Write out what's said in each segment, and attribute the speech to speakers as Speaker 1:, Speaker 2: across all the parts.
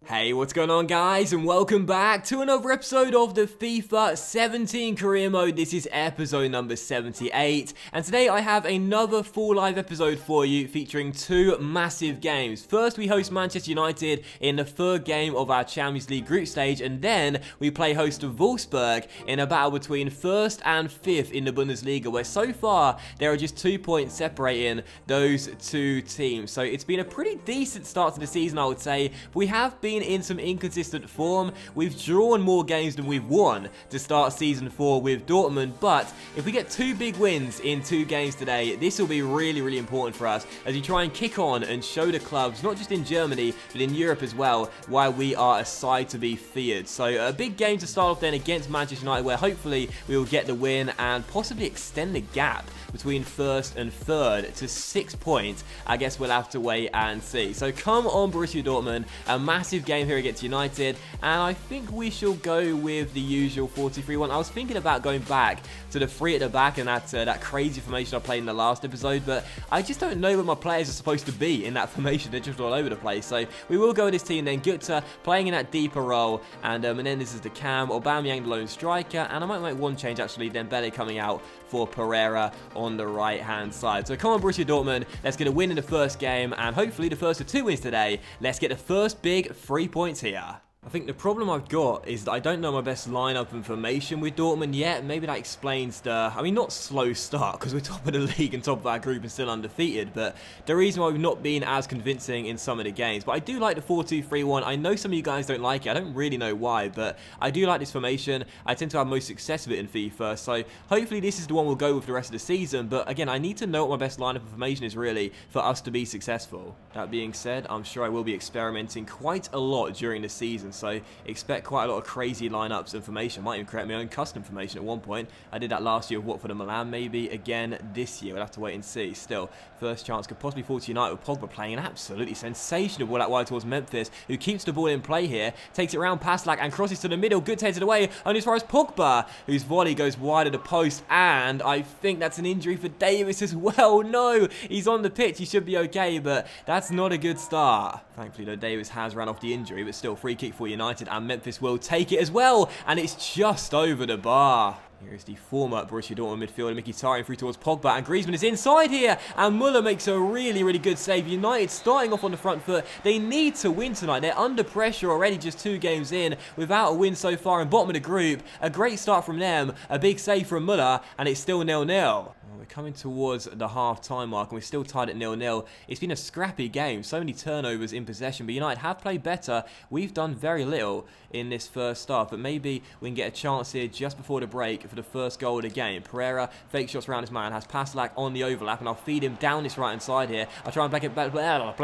Speaker 1: Hey, what's going on guys, and welcome back to another episode of the FIFA 17 career mode. This is episode number 78, and today I have another full live episode for you featuring two massive games. First, we host Manchester United in the third game of our Champions League group stage, and then we play host to Wolfsburg in a battle between first and fifth in the Bundesliga, where so far there are just 2 points separating those two teams. So it's been a pretty decent start to the season, I would say. We have been in some inconsistent form. We've drawn more games than we've won to start season 4 with Dortmund, but if we get two big wins in 2 games today, this will be really important for us as we try and kick on and show the clubs, not just in Germany but in Europe as well, why we are a side to be feared. So a big game to start off then against Manchester United, where hopefully we will get the win and possibly extend the gap between first and third to 6 points. I guess we'll have to wait and see. So come on, Borussia Dortmund, a massive game here against United, and I think we shall go with the usual 4-2-3-1. I was thinking about going back to the 3 at the back and that crazy formation I played in the last episode, but I just don't know where my players are supposed to be in that formation. They're just all over the place. So we will go with this team then. Gutsa playing in that deeper role, and then this is the cam, Aubameyang the lone striker, and I might make one change actually, Dembele coming out for Pereira on the right hand side. So come on, Borussia Dortmund, let's get a win in the first game, and hopefully the first of 2 wins today. Let's get the first big 3 points here. I think the problem I've got is that I don't know my best lineup and formation with Dortmund yet. Maybe that explains the, not slow start, because we're top of the league and top of our group and still undefeated, but the reason why we've not been as convincing in some of the games. But I do like the 4-2-3-1. I know some of you guys don't like it. I don't really know why, but I do like this formation. I tend to have most success with it in FIFA, so hopefully this is the one we'll go with the rest of the season. But again, I need to know what my best lineup and formation is really for us to be successful. That being said, I'm sure I will be experimenting quite a lot during the season, so expect quite a lot of crazy lineups and formation. Might even create my own custom formation at one point. I did that last year with Watford and Milan, maybe again this year. We'll have to wait and see. Still, first chance could possibly fall to United with Pogba playing an absolutely sensational ball out wide towards Memphis, who keeps the ball in play here, takes it around Paslak and crosses to the middle. Good headed away, only as far as Pogba, whose volley goes wide of the post, and I think that's an injury for Davis as well. No, he's on the pitch. He should be okay, but that's not a good start. Thankfully, though, Davis has ran off the injury, but still free kick for United, and Memphis will take it as well, and it's just over the bar. Here is the former Borussia Dortmund midfielder Mkhitaryan through towards Pogba, and Griezmann is inside here, and Muller makes a really good save. United starting off on the front foot. They need to win tonight. They're under pressure already, just 2 games in without a win so far in bottom of the group. A great start from them, a big save from Muller, and it's still 0-0. We're coming towards the half-time mark, and we're still tied at 0-0. It's been a scrappy game, so many turnovers in possession, but United have played better. We've done very little in this first half, but maybe we can get a chance here just before the break for the first goal of the game. Pereira fake shots around his man, has Paslak on the overlap, and I'll feed him down this right-hand side here. I'll try and play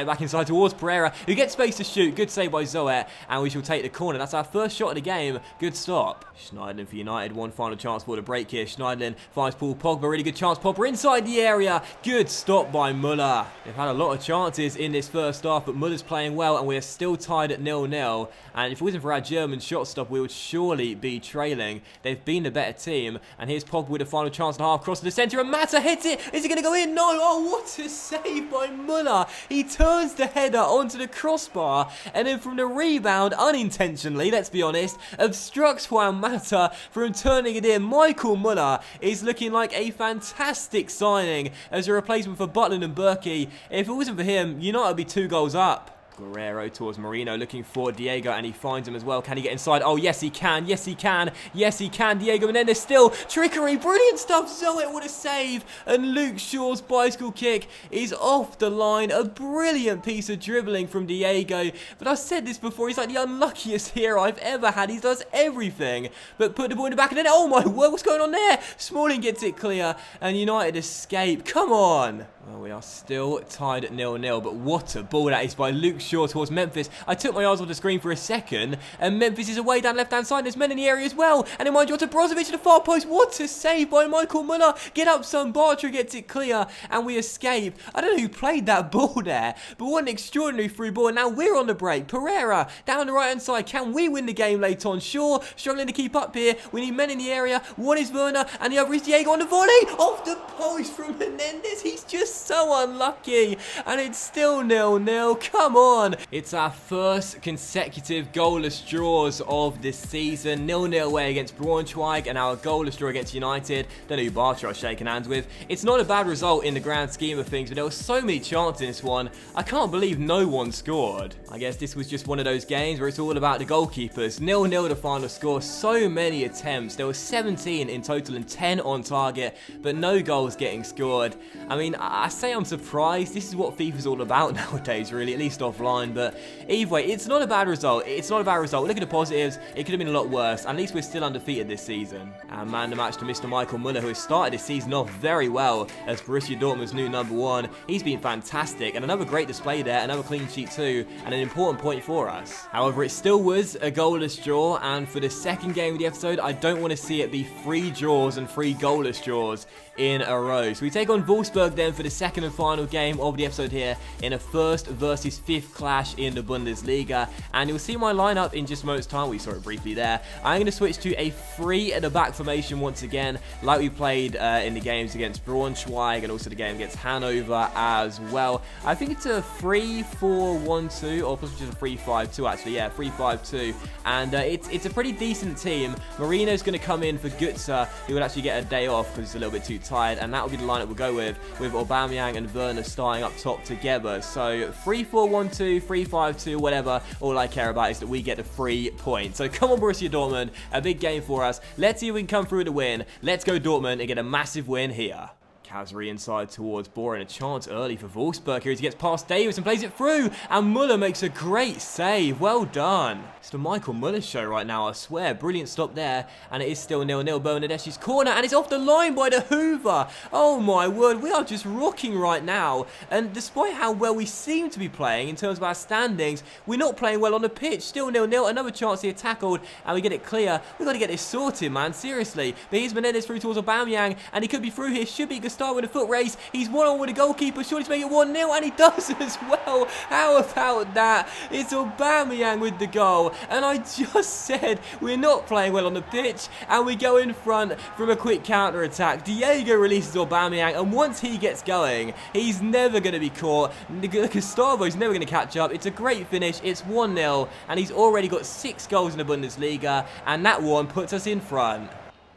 Speaker 1: it back inside towards Pereira, who gets space to shoot. Good save by Zoet, and we shall take the corner. That's our first shot of the game. Good stop. Schneiderlin for United, one final chance for the break here. Schneiderlin finds Paul Pogba, really good chance. Pogba inside the area. Good stop by Muller. They've had a lot of chances in this first half, but Muller's playing well, and we're still tied at 0-0. And if it wasn't for our German shot stop, we would surely be trailing. They've been the better team, and here's Pogba with a final chance and a half, cross to the centre, and Mata hits it. Is he going to go in? No. Oh, what a save by Muller. He turns the header onto the crossbar, and then from the rebound, unintentionally, let's be honest, obstructs Juan Mata from turning it in. Michael Muller is looking like a fantastic signing as a replacement for Butland and Berkey. If it wasn't for him, United would be 2 goals up. Guerrero towards Marino, looking for Diego, and he finds him as well. Can he get inside? Oh, yes, he can. Yes, he can. Yes, he can, Diego. And then there's still trickery. Brilliant stuff. Zoet, what a save. And Luke Shaw's bicycle kick is off the line. A brilliant piece of dribbling from Diego. But I've said this before, he's like the unluckiest hero I've ever had. He does everything but put the ball in the back, and then, oh my word, what's going on there? Smalling gets it clear, and United escape. Come on. Well, we are still tied at 0-0, but what a ball that is by Luke Shaw towards Memphis. I took my eyes off the screen for a second, and Memphis is away down left-hand side. There's men in the area as well. And then mind you, to Brozovic to the far post. What a save by Michael Muller. Get up, son. Bartra gets it clear, and we escape. I don't know who played that ball there, but what an extraordinary through ball. And now we're on the break. Pereira down the right-hand side. Can we win the game later on? Shaw struggling to keep up here. We need men in the area. One is Werner, and the other is Diego on the volley. Off the post from Menendez. He's just so unlucky, and it's still 0-0. Come on. on. It's our first consecutive goalless draws of this season. 0-0 away against Braunschweig and our goalless draw against United. Don't know who Bartra I was shaking hands with. It's not a bad result in the grand scheme of things, but there were so many chances in this one. I can't believe no one scored. I guess this was just one of those games where it's all about the goalkeepers. 0-0 the final score. So many attempts. There were 17 in total and 10 on target, but no goals getting scored. I mean, I say I'm surprised. This is what FIFA's all about nowadays, really, at least offline. But either way, it's not a bad result. It's not a bad result. Look at the positives. It could have been a lot worse. At least we're still undefeated this season. And man, the match to Mr. Michael Müller, who has started this season off very well as Borussia Dortmund's new #1. He's been fantastic, and another great display there, another clean sheet too, and an important point for us. However, it still was a goalless draw, and for the second game of the episode, I don't want to see it be 3 draws and 3 goalless draws in a row. So we take on Wolfsburg then for the second and final game of the episode here in a first versus 5th clash in the Bundesliga. And you'll see my lineup in just a moment's time. We saw it briefly there. I'm going to switch to a 3 at the back formation once again, like we played in the games against Braunschweig and also the game against Hanover as well. I think it's a 3-4-1-2 or possibly just a 3-5-2 actually. Yeah, 3-5-2. And it's a pretty decent team. Marino's going to come in for Götze, who will actually get a day off because he's a little bit too tired, and that will be the lineup we'll go with Aubameyang and Werner starting up top together. So 3-4-1-2, 3-5-2, whatever. All I care about is that we get the 3 points. So come on, Borussia Dortmund, a big game for us. Let's see if we can come through with a win. Let's go Dortmund and get a massive win here. Kazri inside towards Boren, a chance early for Wolfsburg here as he gets past Davis and plays it through, and Müller makes a great save. Well done. It's the Michael Müller show right now, I swear. Brilliant stop there, and it is still 0-0. Bernadeschi's corner, and it's off the line by the Hoover. Oh my word, we are just rocking right now, and despite how well we seem to be playing in terms of our standings, we're not playing well on the pitch. Still 0-0, another chance here tackled, and we get it clear. We've got to get this sorted, man, seriously. But here's Menendez through towards Aubameyang, and he could be through here. Should be Gustavo with a foot race. He's one-on with the goalkeeper, surely to make it 1-0, and he does as well. How about that? It's Aubameyang with the goal, and I just said we're not playing well on the pitch, and we go in front from a quick counter-attack. Diego releases Aubameyang, and once he gets going, he's never going to be caught. Gustavo's never going to catch up. It's a great finish. It's 1-0, and he's already got 6 goals in the Bundesliga, and that one puts us in front.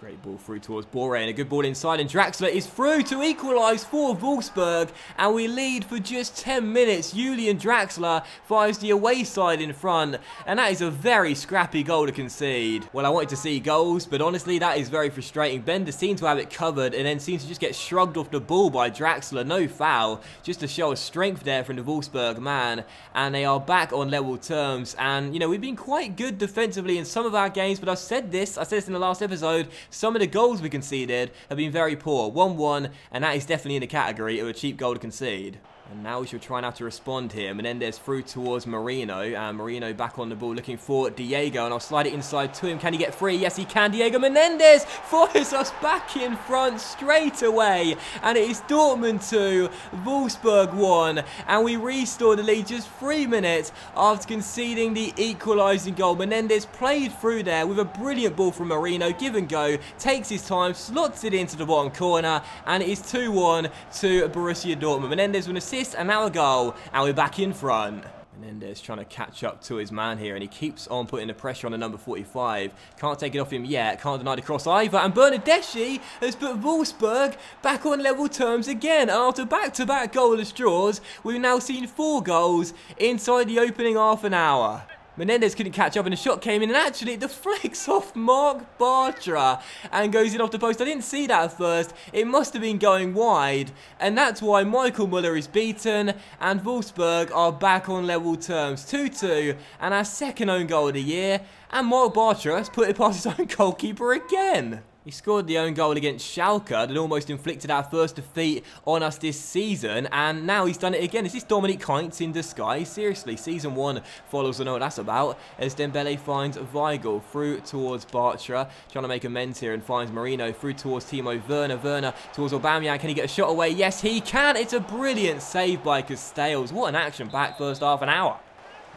Speaker 1: Great ball through towards Boré, and a good ball inside, and Draxler is through to equalise for Wolfsburg, and we lead for just 10 minutes. Julian Draxler fires the away side in front, and that is a very scrappy goal to concede. Well, I wanted to see goals, but honestly, that is very frustrating. Bender seems to have it covered, and then seems to just get shrugged off the ball by Draxler. No foul, just to show a strength there from the Wolfsburg man, and they are back on level terms. And, you know, we've been quite good defensively in some of our games, but I said this in the last episode, some of the goals we conceded have been very poor. 1-1, and that is definitely in the category of a cheap goal to concede. And now we should try and have to respond here. Menendez through towards Marino, and Marino back on the ball looking for Diego, and I'll slide it inside to him. Can he get free? Yes, he can. Diego Menendez fires us back in front straight away, and it is Dortmund 2, Wolfsburg 1, and we restore the lead just 3 minutes after conceding the equalising goal. Menendez played through there with a brilliant ball from Marino, give and go, takes his time, slots it into the bottom corner, and it is 2-1 to Borussia Dortmund. Menendez with an assist, and now a goal, and we're back in front. Menendez trying to catch up to his man here, and he keeps on putting the pressure on the number 45. Can't take it off him yet, can't deny the cross either, and Bernadeschi has put Wolfsburg back on level terms again. And after back-to-back goalless draws, we've now seen 4 goals inside the opening half an hour. Menendez couldn't catch up, and the shot came in, and actually it deflects off Mark Bartra and goes in off the post. I didn't see that at first. It must have been going wide, and that's why Michael Müller is beaten, and Wolfsburg are back on level terms. 2-2, and our second own goal of the year, and Mark Bartra has put it past his own goalkeeper again. He scored the own goal against Schalke that almost inflicted our first defeat on us this season, and now he's done it again. Is this Dominic Heinz in disguise? Seriously, Season 1 follows, I know what that's about, as Dembele finds Weigl through towards Bartra, trying to make amends here, and finds Marino through towards Timo Werner. Werner towards Aubameyang. Can he get a shot away? Yes, he can. It's a brilliant save by Castells. What an action-packed first half an hour.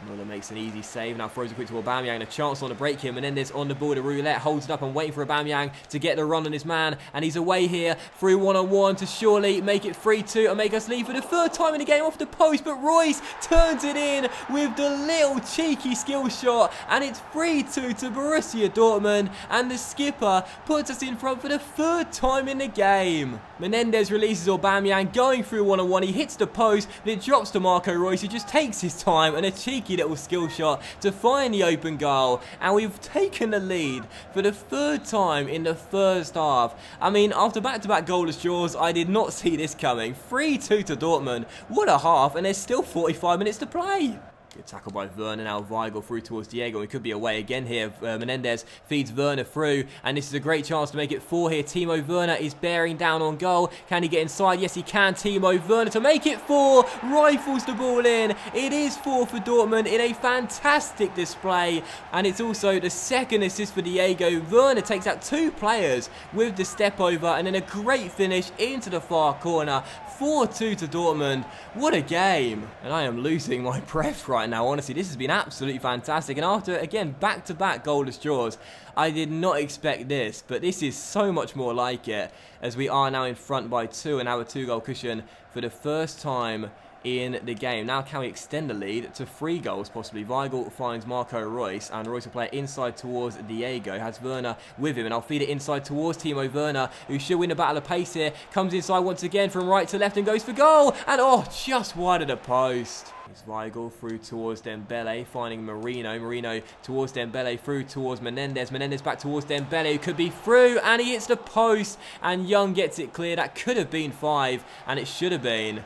Speaker 1: Muller makes an easy save, now throws a quick to Aubameyang, and a chance on the break here. Menendez on the ball, the roulette holds it up and waiting for Aubameyang to get the run on his man, and he's away here, through one-on-one to surely make it 3-2 and make us lead for the third time in the game off the post, but Royce turns it in with the little cheeky skill shot, and it's 3-2 to Borussia Dortmund, and the skipper puts us in front for the third time in the game. Menendez releases Aubameyang, going through one-on-one, he hits the post, but it drops to Marco Reus, who just takes his time, and a cheeky little skill shot to find the open goal, and we've taken the lead for the third time in the first half. I mean, after back-to-back goalless draws, I did not see this coming. 3-2 to Dortmund, what a half, and there's still 45 minutes to play. Good tackle by Werner, now Weigl through towards Diego. We could be away again here. Menendez feeds Werner through, and this is a great chance to make it 4 here. Timo Werner is bearing down on goal. Can he get inside? Yes, he can. Timo Werner to make it 4. Rifles the ball in. It is 4 for Dortmund in a fantastic display, and it's also the second assist for Diego. Werner takes out 2 players with the step over, and then a great finish into the far corner. 4-2 to Dortmund. What a game. And I am losing my breath right now. Honestly, this has been absolutely fantastic. And after, again, back-to-back goalless draws, I did not expect this. But this is so much more like it, as we are now in front by 2 and have a 2-goal cushion for the first time in the game. Now can we extend the lead to 3 goals possibly? Weigl finds Marco Reus, and Reus will play it inside towards Diego, has Werner with him, and I'll feed it inside towards Timo Werner, who should win the battle of pace here, comes inside once again from right to left and goes for goal, and oh, just wide of the post. It's Weigl through towards Dembele, finding Marino towards Dembele, through towards Menendez back towards Dembele, who could be through, and he hits the post, and Young gets it clear. That could have been 5, and it should have been.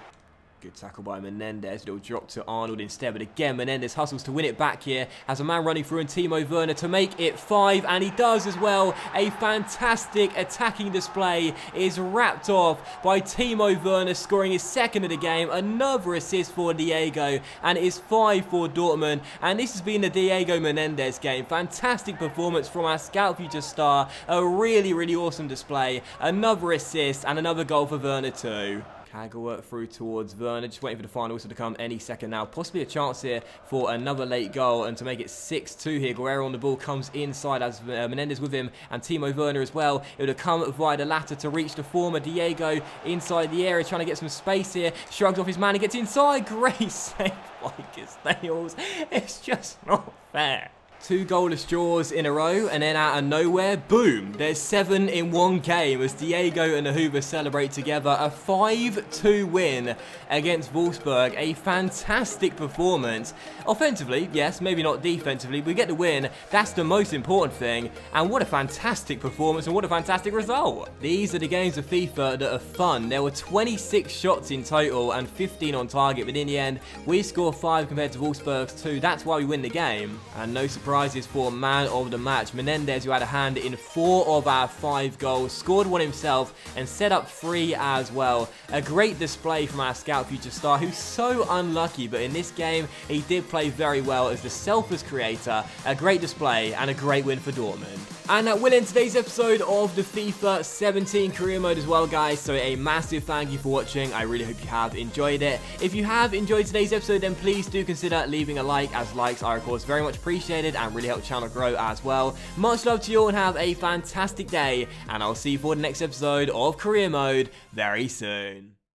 Speaker 1: Good tackle by Menendez. It'll drop to Arnold instead. But again, Menendez hustles to win it back here. Has a man running through and Timo Werner to make it 5. And he does as well. A fantastic attacking display is wrapped off by Timo Werner, scoring his 2nd of the game. Another assist for Diego. And it is 5 for Dortmund. And this has been the Diego Menendez game. Fantastic performance from our Scout Future star. A really, really awesome display. Another assist and another goal for Werner too. Kagawa through towards Werner, just waiting for the final whistle to come any second now. Possibly a chance here for another late goal and to make it 6-2 here. Guerrero on the ball, comes inside as Menendez with him and Timo Werner as well. It would have come via the latter to reach the former Diego inside the area, trying to get some space here. Shrugs off his man and gets inside. Great save by Castells. It's just not fair. 2 goalless draws in a row, and then out of nowhere, boom, there's 7 in one game as Diego and the Hoovers celebrate together a 5-2 win against Wolfsburg. A fantastic performance. Offensively, yes, maybe not defensively, we get the win. That's the most important thing, and what a fantastic performance and what a fantastic result. These are the games of FIFA that are fun. There were 26 shots in total and 15 on target, but in the end, we score 5 compared to Wolfsburg's 2. That's why we win the game, and no surprise for man of the match. Menendez, who had a hand in 4 of our 5 goals, scored 1 himself and set up 3 as well. A great display from our Scout Future star, who's so unlucky, but in this game he did play very well as the selfless creator. A great display and a great win for Dortmund. And that will end today's episode of the FIFA 17 career mode as well, guys. So a massive thank you for watching. I really hope you have enjoyed it. If you have enjoyed today's episode, then please do consider leaving a like, as likes are of course very much appreciated and really help the channel grow as well. Much love to you all and have a fantastic day, and I'll see you for the next episode of career mode very soon.